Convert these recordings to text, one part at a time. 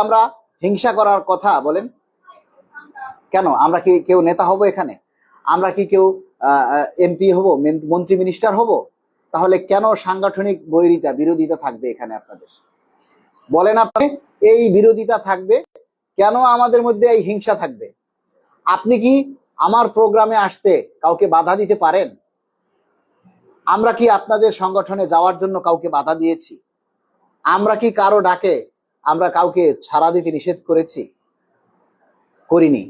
আমরা হিংসা করার কথা বলেন কেন? আমরা কি কেউ নেতা হব এখানে? আমরা কি কেউ এমপি হব, মন্ত্রী মিনিস্টার হব? তাহলে কেন সাংগঠনিক বিরোধিতা থাকবে এখানে আপনাদের? বলেন আপনি, এই বিরোধিতা থাকবে কেন? আমাদের মধ্যে এই হিংসা থাকবে? আপনি কি আমার প্রোগ্রামে আসতে কাউকে বাধা দিতে পারেন? আমরা কি আপনাদের সংগঠনে যাওয়ার জন্য কাউকে বাধা দিয়েছি? আমরা কি কারো ডাকে আমরা কাউকে ছাড়া দিতে নিষেধ করেছি? করিনি।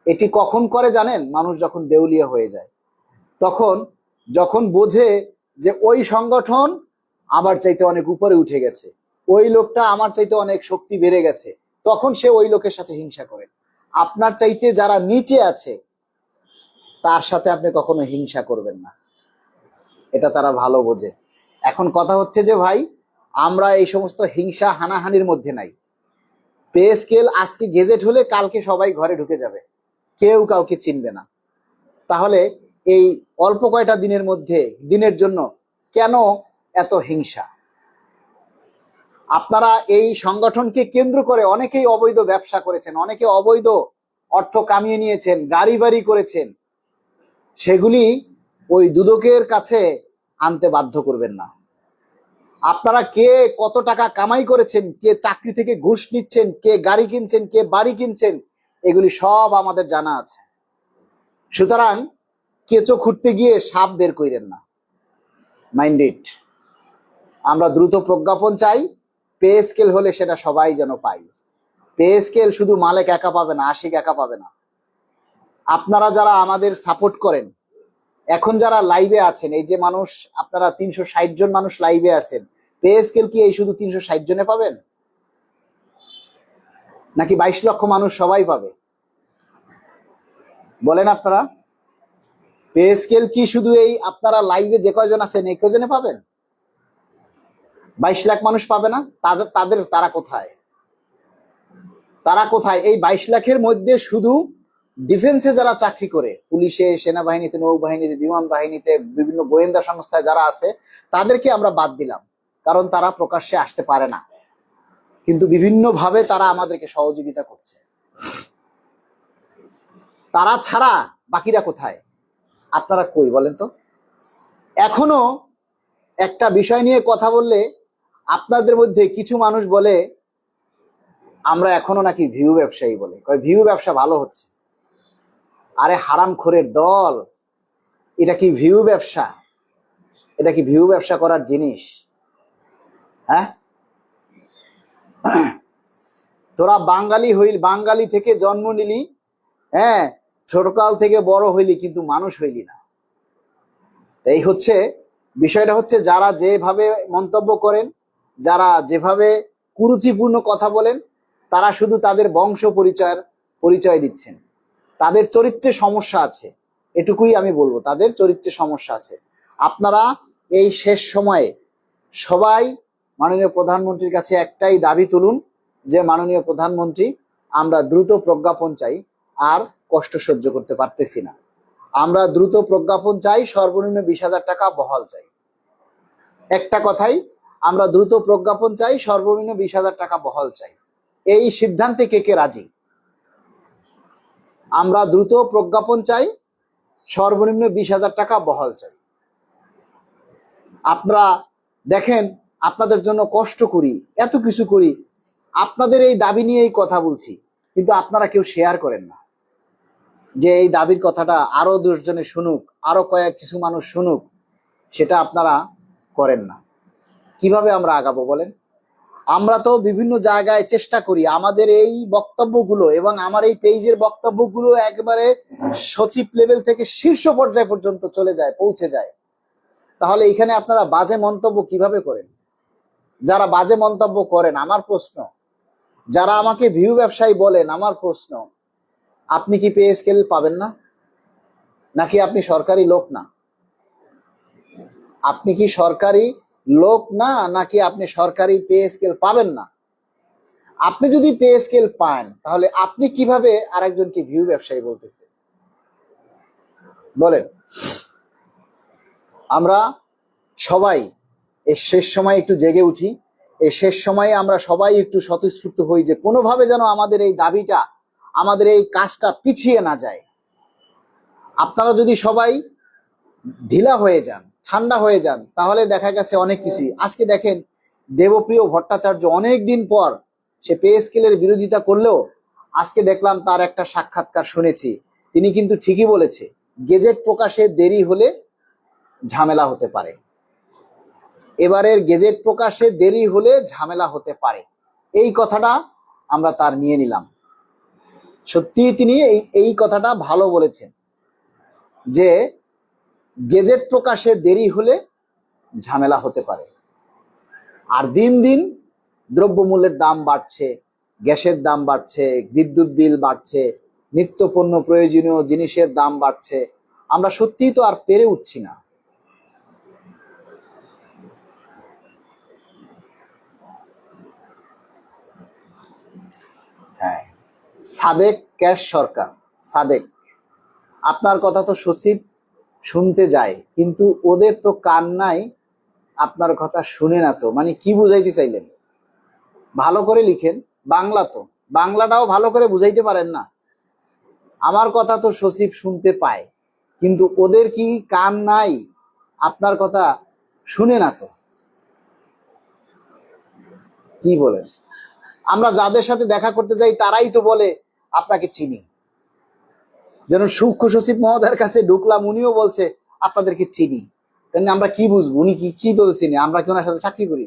এটি কখন করে জানেন? মানুষ যখন দেউলিয়া হয়ে যায়, তখন যখন বোঝে যে ওই সংগঠন আমার চাইতে অনেক উপরে উঠে গেছে, ওই লোকটা আমার চাইতে অনেক শক্তি বেড়ে গেছে, তখন সে ওই লোকের সাথে হিংসা করে। আপনার চাইতে যারা নিচে আছে তার সাথে আপনি কখনো হিংসা করবেন না, এটা তারা ভালো বোঝে। এখন কথা হচ্ছে যে ভাই, আমরা এই সমস্ত হিংসা হানাহানির মধ্যে নাই। পে স্কেল আজকে গেজেট হলে কালকে সবাই ঘরে ঢুকে যাবে, কেউ কাউকে চিনবে না। তাহলে এই অল্প কয়টা দিনের জন্য কেন এত হিংসা? আপনারা এই সংগঠনকে কেন্দ্র করে অনেকেই অবৈধ ব্যবসা করেছেন, অনেকে অবৈধ অর্থ কামিয়ে নিয়েছেন, গাড়ি বাড়ি করেছেন। সেগুলি ওই দুদকের কাছে আনতে বাধ্য করবেন না। আপনারা কে কত টাকা কামাই করেছেন, কে চাকরি থেকে ঘুষ নিচ্ছেন, কে গাড়ি কিনছেন, কে বাড়ি কিনছেন, এগুলি সব আমাদের জানা আছে। সুতরাং কেঁচো খুঁড়তে গিয়ে সাপ বের কইরেন না, মাইন্ড ইট। আমরা দ্রুত প্রজ্ঞাপন চাই। পে স্কেল হলে সেটা সবাই যেন পাই। পে স্কেল শুধু মালিক একা পাবে না, আশিক একা পাবে না। আপনারা যারা আমাদের সাপোর্ট করেন, এখন যারা লাইভে আছেন, এই যে মানুষ, আপনারা 360 জন মানুষ লাইভে আছেন, পে স্কেল কি এই শুধু 360 জনে পাবেন, নাকি 22 লক্ষ মানুষ সবাই পাবে? বলেন আপনারা, পে স্কেল কি শুধু এই আপনারা লাইভে যে কয়জন আছেন এই কয়জনে পাবেন? 22 লাখ মানুষ পাবে না? তারা কোথায়? তারা কোথায়? এই 22 লাখের মধ্যে শুধু ডিফেন্সে যারা চাকরি করে, পুলিশে, সেনাবাহিনীতে, নৌবাহিনীতে, বিমান বাহিনীতে, বিভিন্ন গোয়েন্দা সংস্থায় যারা আছে, তাদেরকে আমরা বাদ দিলাম, কারণ তারা প্রকাশ্যে আসতে পারে না, কিন্তু বিভিন্নভাবে তারা আমাদেরকে সহযোগিতা করছে। তারা ছাড়া বাকিরা কোথায়? আপনারা কই বলেন তো? এখনো একটা বিষয় নিয়ে কথা বললে আপনাদের মধ্যে কিছু মানুষ বলে আমরা এখনো নাকি ভিউ ব্যবসায়ী, বলে কয় ভিউ ব্যবসা ভালো হচ্ছে। আরে হারামখোরের দল, এটা কি ভিউ ব্যবসা? এটা কি ভিউ ব্যবসা করার জিনিস? হ্যাঁ, তোরা বাঙালি থেকে জন্ম নিলি, হ্যাঁ, ছোটকাল থেকে বড় হইলি, কিন্তু মানুষ হইলি না। এই হচ্ছে বিষয়টা। হচ্ছে যারা যেভাবে মন্তব্য করেন, যারা যেভাবে কুরুচিপূর্ণ কথা বলেন, তারা শুধু তাদের বংশ পরিচয় দিচ্ছেন। তাদের চরিত্রে সমস্যা আছে, এটুকুই আমি বলবো, তাদের চরিত্রে সমস্যা আছে। আপনারা এই শেষ সময়ে সবাই মাননীয় প্রধানমন্ত্রীর কাছে একটাই দাবি তুলুন যে, মাননীয় প্রধানমন্ত্রী, আমরা দ্রুত প্রজ্ঞাপন চাই, আর কষ্ট সহ্য করতে পারতেছি না। আমরা দ্রুত প্রজ্ঞাপন চাই, সর্বনিম্ন 20,000 টাকা বহাল চাই। একটা কথাই, আমরা দ্রুত প্রজ্ঞাপন চাই, সর্বনিম্ন 20,000 টাকা বহাল চাই। এই সিদ্ধান্তে কে কে রাজি? আমরা দ্রুত প্রজ্ঞাপন চাই, সর্বনিম্ন 20,000 টাকা বহাল চাই। আপনারা দেখেন, আপনাদের জন্য কষ্ট করি, এত কিছু করি, আপনাদের এই দাবি নিয়েই কথা বলছি, কিন্তু আপনারা কেউ শেয়ার করেন না যে এই দাবির কথাটা আরো 10 জনে শুনুক, আরো কিছু মানুষ শুনুক, সেটা আপনারা করেন না। কিভাবে আমরা আগাবো বলেন? আমরা তো বিভিন্ন জায়গায় চেষ্টা করি আমাদের এই বক্তব্যগুলো এবং আমার এই পেজের বক্তব্যগুলো একবারে সচিব লেভেল থেকে শীর্ষ পর্যায় পর্যন্ত পৌঁছে যায়। তাহলে এখানে আপনারা বাজে মন্তব্য কিভাবে করেন? যারা বাজে মন্তব্য করেন, আমার প্রশ্ন, যারা আমাকে ভিউ ব্যবসায়ী বলেন, আমার প্রশ্ন, আপনি কি পে স্কেল পাবেন না? নাকি আপনি সরকারি লোক না? আপনি কি সরকারি লোক না, নাকি আপনি সরকারি পে স্কেল পাবেন না? আপনি যদি পে স্কেল পান, তাহলে আপনি কিভাবে আরেকজনকে ভিউ ব্যবসায়ী বলতেছে বলেন? আমরা সবাই এই শেষ সময় একটু জেগে উঠি এই শেষ সময়ে আমরা সবাই একটু স্বতঃস্ফূর্ত হই যে কোনোভাবে যেন আমাদের এই দাবিটা, আমাদের এই কাজটা পিছিয়ে না যায়। আপনারা যদি সবাই ঢিলা হয়ে যান, ঠান্ডা হয়ে যান, তাহলে দেখা গেছে অনেক কিছুই। আজকে দেখেন দেবপ্রিয় ভট্টাচার্য অনেক দিন পর সে পে স্কেলের বিরোধিতা করলেও আজকে দেখলাম তার একটা সাক্ষাৎকার শুনেছি, তিনি কিন্তু ঠিকই বলেছে গেজেট প্রকাশে দেরি হলে ঝামেলা হতে পারে। এবারের গেজেট প্রকাশে দেরি হলে ঝামেলা হতে পারে, এই কথাটা আমরা তার নিয়ে নিলাম। সত্যি তিনি এই কথাটা ভালো বলেছেন যে গেজেট প্রকাশে দেরি হলে ঝামেলা হতে পারে। আর দিন দিন দ্রব্যমূল্যের দাম বাড়ছে, গ্যাসের দাম বাড়ছে, বিদ্যুৎ বিল বাড়ছে, নিত্য পণ্য প্রয়োজনীয় জিনিসের দাম বাড়ছে। আমরা সত্যিই তো আর পেরে উঠছি না। হ্যাঁ, সাদেক ক্যাশ সরকার, সাদেক, আপনার কথা তো সচিব শুনতে যায়, কিন্তু ওদের তো কান নাই, আপনার কথা শুনে না। তো মানে কি বুঝাইতে চাইলেন? ভালো করে লিখেন, বাংলা তো, বাংলাটাও ভালো করে বুঝাইতে পারেন না। আমার কথা তো সচিব শুনতে পায়, কিন্তু ওদের কি কান নাই? আপনার কথা শুনে না তো। কি বলেন? আমরা যাদের সাথে দেখা করতে যাই তারাই তো বলে আপনাকে চিনি। যেন সূক্ষ্ম সচিব মহোদয়ের কাছে ঢুকলাম, উনিও বলছে আপনাদেরকে চিনি। আমরা কি বুঝবো উনি কি বলছেন? আমরা কি ওনার সাথে চাকরি করি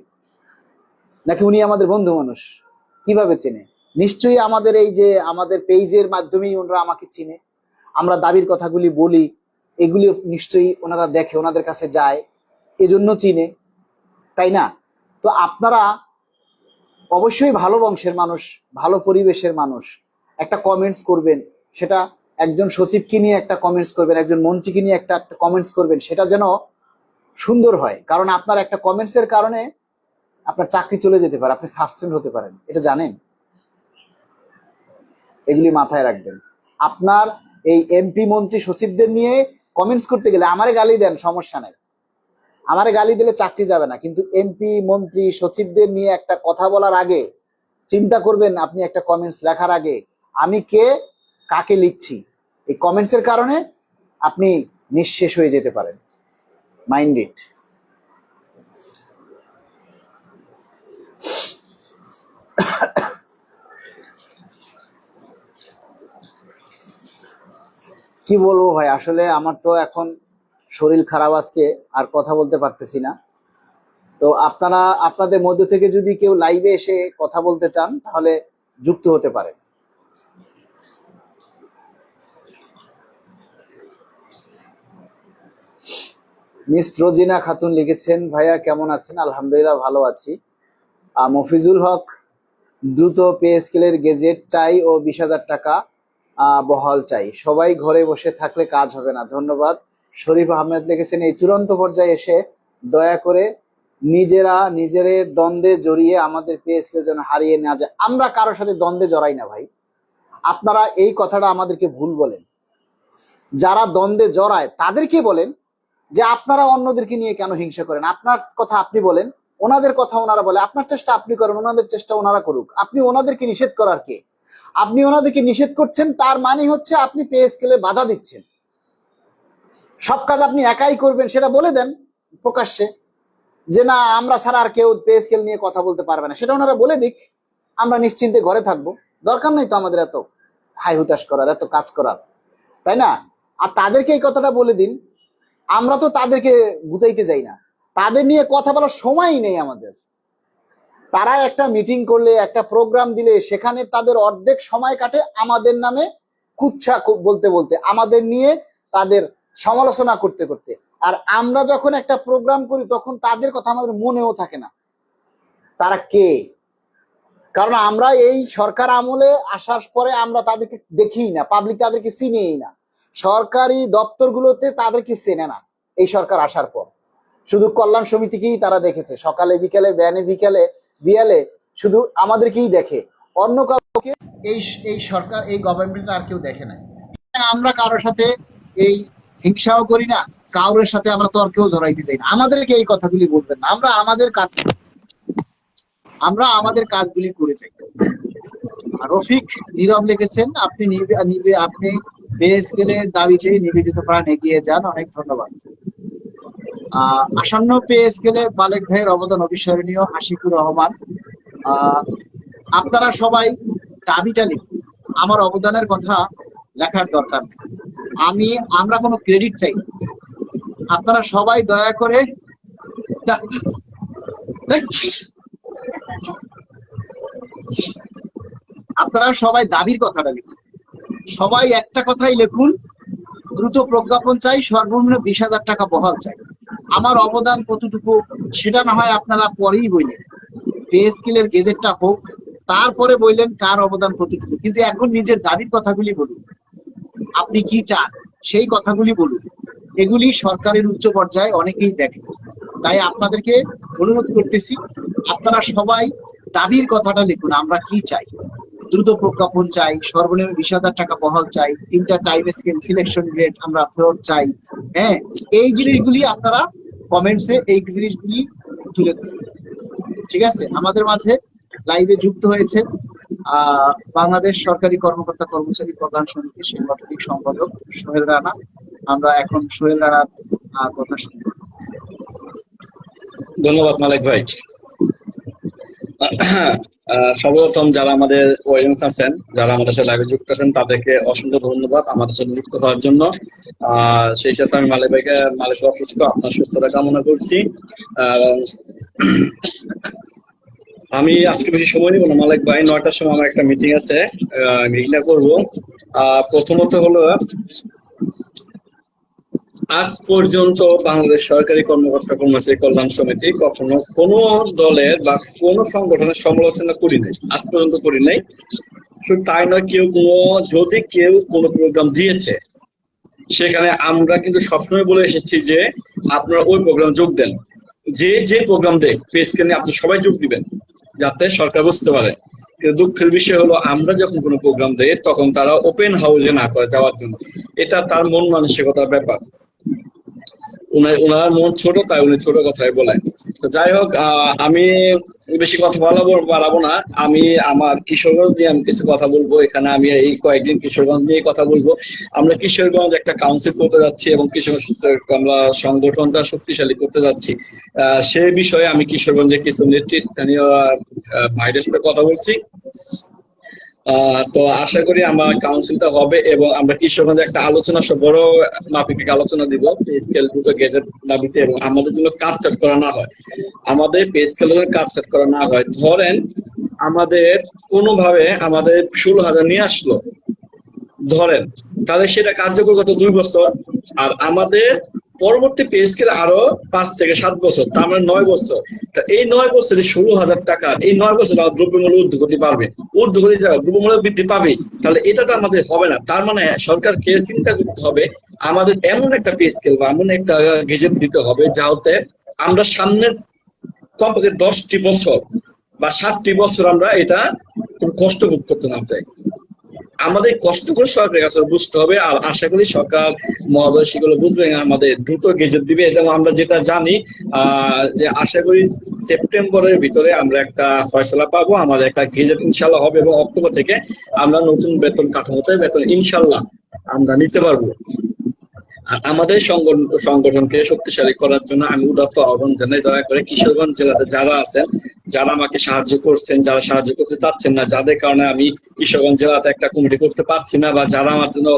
নাকি উনি আমাদের বন্ধু মানুষ? কিভাবে চেনে? নিশ্চয়ই আমাদের এই যে আমাদের পেজের মাধ্যমেই ওনারা আমাকে চিনে। আমরা দাবির কথাগুলি বলি, এগুলি নিশ্চয়ই ওনারা দেখে, ওনাদের কাছে যায়, এজন্য চিনে, তাই না? তো আপনারা অবশ্যই ভালো বংশের মানুষ, ভালো পরিবেশের মানুষ, একটা কমেন্টস করবেন, সেটা একজন সচিবকে নিয়ে একটা কমেন্টস করবেন, একজন মন্ত্রীকে নিয়ে একটা কমেন্টস করবেন, সেটা যেন সুন্দর হয়। কারণ আপনার একটা কমেন্টসের কারণে আপনার চাকরি চলে যেতে পারে, আপনি সাসপেন্ড হতে পারেন, এটা জানেন? এগুলি মাথায় রাখবেন। আপনার এই এমপি মন্ত্রী সচিবদের নিয়ে কমেন্টস করতে গেলে আমারে গালি দেন, সমস্যা নাই, আমারে গালি দিলে চাকরি যাবে না, কিন্তু এমপি মন্ত্রী সচিবদের নিয়ে একটা কথা বলার আগে চিন্তা করবেন, আপনি একটা কমেন্টস লেখার আগে আমি কে, কাকে লিখছি। এই কমেন্টসের কারণে আপনি নিঃশেষ হয়ে যেতে পারেন, মাইন্ড ইট। কি বলবো ভাই, আসলে আমার তো এখন শরীর খারাপ, আজকে আর কথা বলতে পারতেছি না। তো আপনারা আপনাদের মধ্য থেকে যদি কেউ লাইভে এসে কথা বলতে চান তাহলে যুক্ত হতে পারেন। মিস রোজিনা খাতুন লিখেছেন, ভাইয়া কেমন আছেন? আলহামদুলিল্লাহ ভালো আছি। মফিজুল হক, দ্রুত পে স্কেলের গেজেট চাই ও 20,000 টাকা বহাল চাই, সবাই ঘরে বসে থাকলে কাজ হবে না। ধন্যবাদ। শরীফ আহমেদ লিখেছেন, এই চূড়ান্ত পর্যায়ে এসে দয়া করে নিজেদের দ্বন্দ্বে জড়িয়ে আমাদের পে স্কেল যেন হারিয়ে না যায়। আমরা কারোর সাথে দ্বন্দ্বে জড়াই না ভাই, আপনারা এই কথাটা আমাদেরকে ভুল বলেন। যারা দ্বন্দ্বে জড়ায় তাদেরকে বলেন যে আপনারা অন্যদেরকে নিয়ে কেন হিংসা করেন। আপনার কথা আপনি বলেন, ওনাদের কথা ওনারা বলে, আপনার চেষ্টা আপনি করেন, ওনাদের চেষ্টা ওনারা করুক। আপনি ওনাদেরকে নিষেধ করার কে? আপনি ওনাদেরকে নিষেধ করছেন, তার মানে হচ্ছে আপনি পে স্কেলে বাধা দিচ্ছেন। সব কাজ আপনি একাই করবেন সেটা বলে দেন প্রকাশ্যে, যে না আমরা ছাড়া আর কেউ পে স্কেল নিয়ে কথা বলতে পারবে না, সেটা ওনারা বলে দিক, আমরা নিশ্চিন্তে ঘরে থাকবো। দরকার নেই তো আমাদের এত হাই হুতাশ করার, এত কাজ করার, তাই না? আর তাদেরকে এই কথাটা বলে দিন। আমরা তো তাদেরকে গুতাইতে যাই না, তাদের নিয়ে কথা বলার সময়ই নেই আমাদের। তারা একটা মিটিং করলে, একটা প্রোগ্রাম দিলে সেখানে তাদের অর্ধেক সময় কাটে আমাদের নামে কুচ্ছা বলতে বলতে, আমাদের নিয়ে তাদের সমালোচনা করতে করতে। আর আমরা যখন একটা প্রোগ্রাম করি তখন তাদের কথা আমাদের মনেও থাকে না তারা কে। কারণ আমরা এই সরকার আমলে আসার পরে আমরা তাদেরকে দেখিই না, পাবলিক তাদেরকে চিনেই না, সরকারি দপ্তরগুলোতে তাদেরকে চেনে না। এই সরকার আসার পর শুধু কল্যাণ সমিতিকেই তারা দেখেছে, সকালে বিকেলে ব্যানে বিয়ালে শুধু আমাদেরকেই দেখে, অন্য কাউকে এই এই সরকার, এই গভর্নমেন্ট আর কেউ দেখে না। আমরা কারোর সাথে এই হিংসাও করি না, কারোর সাথে আমরা তর্কেও জড়াইতে চাই না। আমাদেরকে এই কথাগুলি বলবেন না, আমরা আমাদের কাজ করি। আমরা আমাদের কাজগুলি করে যাই। রফিক নীরব লিখেছেন, আপনি আপনি পে স্কেলের দাবিতে নিবেদিত প্রাণ এগিয়ে যান, অনেক ধন্যবাদ। আসন্ন পে স্কেলে মালেক ভাইয়ের অবদান অবিস্মরণীয়, আশিকুর রহমান। আপনারা সবাই দাবিটা লিখুন, আমার অবদানের কথা লেখার দরকার নেই, আমরা কোনো ক্রেডিট চাই না। আপনারা সবাই দয়া করে আপনারা সবাই দাবির কথাটা লিখুন, সবাই একটা কথাই লিখুন, দ্রুত প্রজ্ঞাপন চাই, সর্বনিম্ন 20,000 টাকা বহাল চাই। আমার অবদান কতটুকু সেটা না হয় আপনারা পরেই বললেন, পে স্কেলের গেজেটটা হোক, তারপরে বললেন কার অবদান কতটুকু, কিন্তু এখন নিজের দাবির কথাগুলি বলুন, আপনি কি চান সেই কথাগুলি বলুন। এগুলি সরকারের উচ্চ পর্যায়ে অনেকেই দেখে, তাই আপনাদেরকে অনুরোধ করতেছি আপনারা সবাই দাবির কথাটা লিখুন। আমরা কি চাই? দ্রুত প্রজ্ঞাপন চাই, সর্বনিম্ন 20,000 টাকা বহাল চাই, 3টা টাইম স্কেল সিলেকশন গ্রেড আমরা ফেরত চাই। হ্যাঁ, এই জিনিসগুলি আপনারা কমেন্টসে এই জিনিসগুলি তুলে ধরুন। ঠিক আছে? আমাদের মাঝে লাইভে যুক্ত হয়েছে বাংলাদেশ সরকারি কর্মকর্তা কর্মচারী কল্যাণ সমিতির সাংগঠনিক সম্পাদক সোহেল রানা। আমরা এখন সোহেল রানার কথা শুনব। ধন্যবাদ মালিক ভাই। সর্বপ্রথম যারা আমাদের অডিয়েন্স আছেন, যারা আমাদের সাথে লাইভে যুক্ত আছেন, তাদেরকে অসংখ্য ধন্যবাদ আমাদের সাথে যুক্ত হওয়ার জন্য। সেই সাথে আমি মালিক অসুস্থ, আপনার সুস্থতা কামনা করছি। আমি আজকে বেশি সময় নিব না মালিক ভাই, 9টার সময় আমার একটা মিটিং আছে, মিটিংটা করবো। প্রথমত হলো, আজ পর্যন্ত বাংলাদেশ সরকারি কর্মকর্তা কর্মচারী কল্যাণ সমিতি কখনো কোনো দলের বা কোনো সংগঠনের সমালোচনা করি নাই, আজ পর্যন্ত করি নাই। শুধু তাই নয়, যদি কেউ কোনো প্রোগ্রাম দিয়েছে সেখানে আমরা কিন্তু সবসময় বলে এসেছি যে আপনারা ওই প্রোগ্রাম যোগ দেন, যে প্রোগ্রাম দেখ পেজকে নিয়ে আপনি সবাই যোগ দিবেন, যাতে সরকার বুঝতে পারে। কিন্তু দুঃখের বিষয় হলো, আমরা যখন কোনো প্রোগ্রাম দেই তখন তারা ওপেন হাউসে না করে যাওয়ার জন্য। এটা তার মন মানসিকতার ব্যাপার, ওনার মন ছোট, তাই উনি ছোট কথাই বলেন। তো যাই হোক, আমি বেশি কথা বাড়াবো না। আমি আমার কিশোরগঞ্জ নিয়ে আমি কিছু কথা বলবো। এখানে আমি এই কয়েকদিন কিশোরগঞ্জ নিয়ে কথা বলবো। আমরা কিশোরগঞ্জ একটা কাউন্সিল করতে যাচ্ছি এবং কিশোরগঞ্জ আমরা সংগঠনটা শক্তিশালী করতে যাচ্ছি। সেই বিষয়ে আমি কিশোরগঞ্জে কিছু নেতৃস্থানীয় ভাইদের সাথে কথা বলছি। তো আশা করি আমার কাউন্সিলটা হবে এবং আমরা কিশোরগঞ্জে একটা আলোচনা, বড় মাফিক আলোচনা দিব পে স্কেল দ্রুত গেজেট দাবিতে, এবং আমাদের জন্য কাট সেট করা না হয়, আমাদের পে স্কেলের কাট সেট করা না হয়। ধরেন আমাদের কোনোভাবে আমাদের 16,000 নিয়ে আসলো ধরেন, তাহলে সেটা কার্যকর কত 2 বছর, আর আমাদের পরবর্তী পে স্কেল আরো 5 থেকে 7 বছর, তার মানে 9 বছর। তা এই 9 বছরে 16,000 টাকা, এই 9 বছর দ্রব্যমূল্য ঊর্ধ্বগতি পারবে, দ্রব্যমূল্য বৃদ্ধি পাবে, তাহলে এটা তো আমাদের হবে না। তার মানে সরকারকে চিন্তা করতে হবে, আমাদের এমন একটা পে স্কেল বা এমন একটা গেজেট দিতে হবে যাতে আমরা সামনের কমপক্ষে 10টি বছর বা 7টি বছর আমরা এটা কোনো কষ্ট ভোগ করতে না চাই। আমাদের কষ্ট করে সরকারের কাছে বুঝতে হবে, আর আশা করি সরকার মহোদয় সেগুলো বুঝবেন, আমাদের দ্রুত গেজেট দিবে। এবং আমরা যেটা জানি যে আশা করি সেপ্টেম্বরের ভিতরে আমরা একটা ফয়সালা পাবো, আমাদের একটা গেজেট ইনশাল্লাহ হবে, এবং অক্টোবর থেকে আমরা নতুন বেতন কাঠামোতে বেতন ইনশাল্লাহ আমরা নিতে পারবো। আর আমাদের সংগঠনকে শক্তিশালী করার জন্য আমি উদাত্ত আহ্বান জানাই, দয়া করে কিশোরগঞ্জ জেলাতে যারা আছেন, যারা আমাকে সাহায্য করছেন, যারা সাহায্য করতে চাচ্ছেন না, যাদের কারণে আমি কিশোরগঞ্জ জেলাতে একটা কমিটি করতে পারছি না, বা যারা আমার জন্য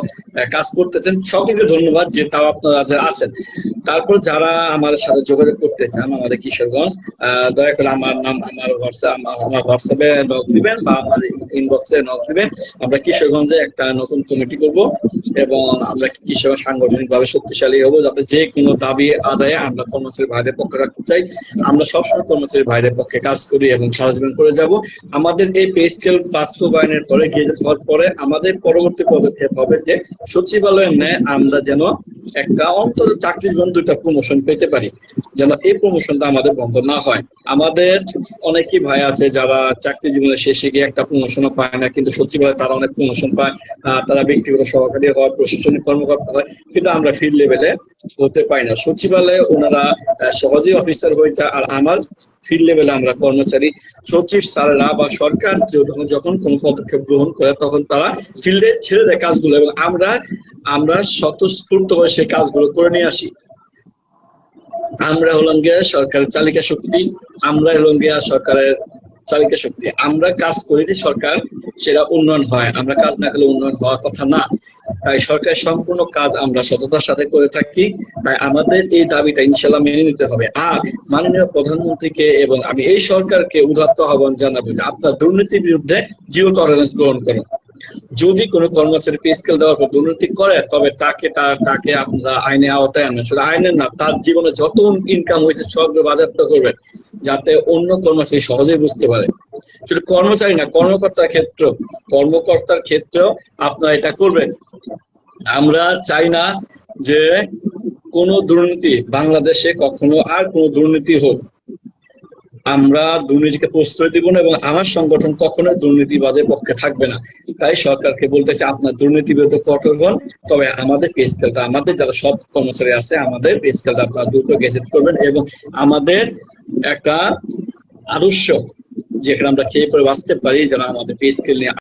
কাজ করতেছেন, সকলকে ধন্যবাদ যে তাও আপনারা আছেন। তারপর যারা আমাদের সাথে যোগাযোগ করতে চান আমাদের কিশোরগঞ্জ, দয়া করে আমার নাম, আমার হোয়াটসঅ্যাপে নক দিবেন বা আমার ইনবক্সে নক দিবেন। আমরা কিশোরগঞ্জে একটা নতুন কমিটি করব এবং আমরা কিশোরগঞ্জ সাংগঠনিক ভাবে শক্তিশালী হবো, যাতে যে কোনো দাবি আদায়ে আমরা কর্মচারী ভাইদের পক্ষে রাখতে চাই। আমরা সবসময় কর্মচারী ভাইদের পক্ষে কাজ করি এবং সারা জীবন করে যাব। আমাদের এই পে স্কেল বাস্তবায়নের পরে, গেজেট হওয়ার পরে আমাদের পরবর্তী পদক্ষেপ হবে যে সচিবালয়ের ন্যায় আমরা যেন একটা অন্তত চাকরির জীবন 2টা প্রমোশন পেতে পারি, যেন এই প্রমোশনটা আমাদের বন্ধ না হয়। আমাদের অনেকেই ভাই আছে যারা চাকরি জীবনের শেষে গিয়ে একটা প্রমোশনও পায় না, কিন্তু সচিবালয়ে তারা অনেক প্রমোশন পায়, তারা ব্যক্তিগত সহকারী হয়, প্রশাসনিক কর্মকর্তা হয়, কিন্তু আমরা ফিল্ড লেভেলে হতে পারি না। সচিবালয়ে ওনারা সহজেই অফিসার হয়ে যায়। আর আমার ফিল্ড লেভেলে আমরা কর্মচারী সচিব স্যারেরা বা সরকার যখন কোনো পদক্ষেপ গ্রহণ করে তখন তারা ফিল্ডে ছেড়ে দেয় কাজগুলো, এবং আমরা স্বতঃস্ফূর্তভাবে সেই কাজগুলো করে নিয়ে আসি। আমরা হলাম গিয়ে সরকারের চালিকা শক্তি, আমরা হলাম গিয়া সরকারের চালিকা শক্তি। আমরা কাজ করে দিই, সরকার সেটা উন্নয়ন হয়। আমরা কাজ না করলে উন্নয়ন হওয়ার কথা না। তাই সরকারের সম্পূর্ণ কাজ আমরা সততার সাথে করে থাকি। তাই আমাদের এই দাবিটা ইনশাল্লাহ মেনে নিতে হবে। আর মাননীয় প্রধানমন্ত্রীকে এবং আমি এই সরকারকে উদাত্ত আহ্বান জানাবো যে আপনার দুর্নীতির বিরুদ্ধে জিরো টলারেন্স গ্রহণ করুন। যদি কোনো কর্মচারী পে স্কেল দেওয়ার পর দুর্নীতি করে তবে তাকে আপনারা আইনে আওতায় আনবেন। শুধু আইনের না, তার জীবনে যত ইনকাম হয়েছে সবগুলো বাজেয়াপ্ত করবেন, যাতে অন্য কর্মচারী সহজেই বুঝতে পারে। শুধু কর্মচারী না, কর্মকর্তার ক্ষেত্রেও আপনারা এটা করবেন। আমরা চাই না যে কোনো দুর্নীতি বাংলাদেশে কখনো আর কোনো দুর্নীতি হোক। আমরা দুর্নীতিকে প্রশ্রয় দিব না, এবং আমার সংগঠন কখনো দুর্নীতিবাজের পক্ষে থাকবে না। তাই সরকারকে বলতে চাই, আপনার দুর্নীতি বিরুদ্ধে কঠোর হন, তবে আমাদের পে স্কেলটা, আমাদের যারা সব কর্মচারী আছে আমাদের পে স্কেলটা আপনারা দ্রুত গেজেট করবেন, এবং আমাদের একটা আদর্শ যেখানে আমরা খেয়ে পরে বাঁচতে পারি, যেন আমাদের পে স্কেল নিয়ে